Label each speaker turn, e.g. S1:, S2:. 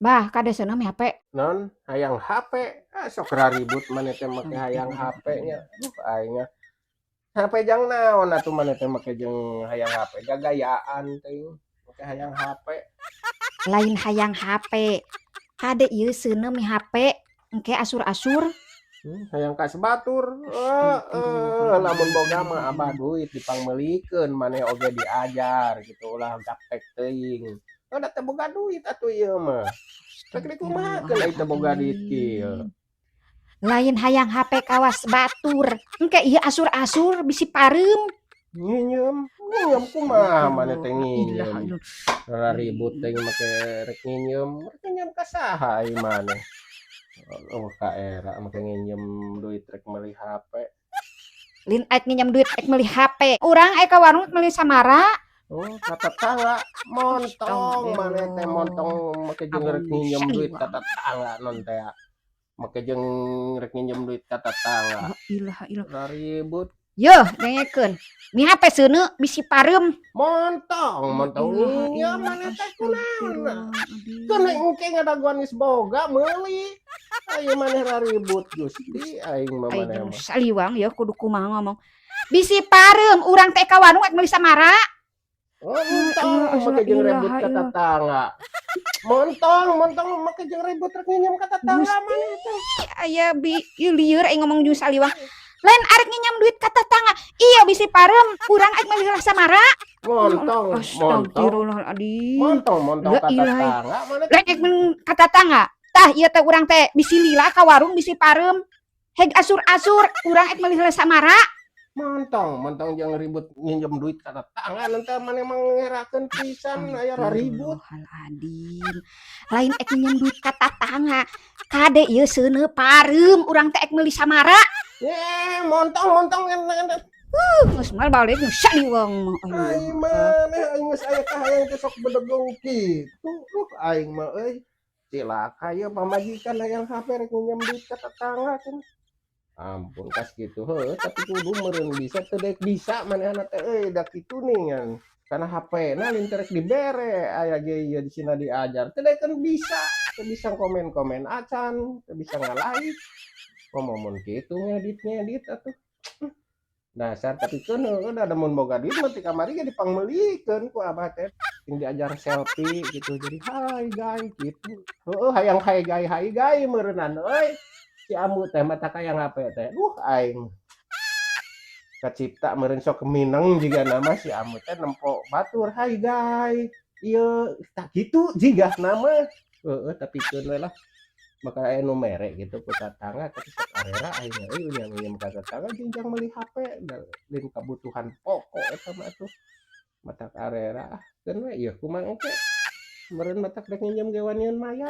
S1: Bah kade seuneu mi hape.
S2: Non hayang HP sok raribut maneh teh make hayang HP nya.
S1: Astagfirullahaladzim.
S2: Aduh aing mah HP jang naon atuh maneh teh make jeung hayang HP gagayaan teuing make hayang HP.
S1: Lain hayang hape. Kade ieu seuneu mi hape engke asur-asur.
S2: Hayang kas batur. Lamun boga mah abah
S1: Astagfirullahaladzim.
S2: duit dipangmeulikeun maneh oge diajar gitu ulah gaptek teuing. Da teh boga duit atuh ieu mah. Rek dikumahakeun ai teu boga duit kieu.
S1: Astagfirullahaladzim. Lain hayang hape kawas batur. Engke ieu asur-asur bisi pareum.
S2: Nginjem, nginjem kumaha maneh teh
S1: Astagfirullah.
S2: nginjem. Raribut teuing make rek nginjem ka saha ai maneh. Ka era make nginjem duit rek meuli HP.
S1: Lin aek nginjem duit aek meuli hape. Urang aek ka warung meuli samara.
S2: Ka tetangga montong maneh teh montong
S1: Astagfirullah.
S2: make jeung rek nginjem duit ka tetangga non teh. Make jeung rek nginjem duit ka tetangga.
S1: La ilaha illallah.
S2: Raribut.
S1: Yeuh dengekeun. Mi hape seuneu bisi pareum.
S2: Montong nginjem maneh teh kunaon. Keun engke ngadaguan geus boga meuli. Ayo maneh raribut Gusti aing mah maneh
S1: Aing
S2: mah.
S1: saliwang ya kudu kumaha ngomong. Bisi pareum urang teh ka warung aek meuli samara.
S2: Montong make jeung ribut ka tetangga. Montong make jeung ribut rek nginjem ka tetangga maneh teh.
S1: Aya ieu lieur aing ngomong jeung saliwang. Lain arek nginjem duit ka tetangga. Iya bisi pareum urang aek meuli samara.
S2: Montong
S1: Astagfirullahaladzim.
S2: ka tetangga maneh
S1: Lain aek meuli ka tetangga. Tah ieu teh urang teh bisi lila ka warung bisi pareum. Heg asur-asur urang aek meuli samara.
S2: Montong jeung ribut nginjem duit ka tetangga nanti maneh mangerakeun pisan aya raribut.
S1: Astagfirullahaladzim. Lain aek nginjem duit ka tetangga. Kade ieu seuneu pareum urang teh aek meuli samara.
S2: Montong
S1: Geus mal balik geus saliwang mah
S2: aing maneh aing geus aya kahayang teh sok bedegong kitu. Aing mah euy cilaka ieu pamajikan hayang HP rek nginjem duit ka tetangga cenah. Ampun kas kitu heueuh tapi kudu meureun bisa teu daek bisa manehna teh euy da kitu ningan. Karena HP-na lin teu rek dibere aya ge ieu di sina diajar teu daekeun bisa. Teu bisa komen-komen acan, teu bisa nga-like. Ngomong kitu ngedit atuh. Dasar tapi keun da mun boga duit mah ti kamari ge dipangmeulikeun ku abah teh. Sing diajar selfie gitu jadi hai guys gitu. Heueuh hayang hai guys meureunan euy. Si amu teh mata hayang HP teh. Aing kacipta meureun sok mineng jiga nama si amu teh nempo batur hai guys. Ieu tah kitu jiga nama. Tapi keun we lah. Maka aya nu mere gitu ku tetangga tapi sok arera aing euy nginjem ka tetangga jenjang meuli HP lin kabutuhan pokok eta mah atuh. Matak arera keun we ieu kumaha engke. Meureun matak rek nginjem ge wanian mayar.